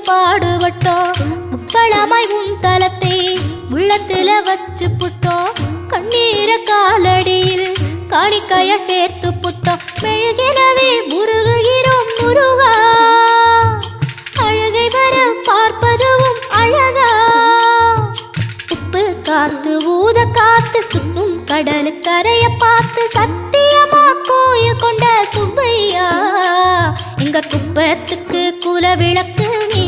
பாடுபட்டோம். முப்பழமாய் உன் தலத்தை உள்ளத்துல வச்சு புட்டோம். கண்ணீர காலடியில் காணிக்கைய சேர்த்து புட்டோம். மெழுகெனவே முருகுகிறோம் முருகா, அழகை வர பார்ப்பதுவும் அழகா. உப்பு காத்து ஊத காத்து சுற்றும் கடலுக்கரைய பார்த்து சத்தியமா கோயில் கொண்ட சுப்பையா, எங்க குப்பத்துக்கு குல விளக்கு நீ.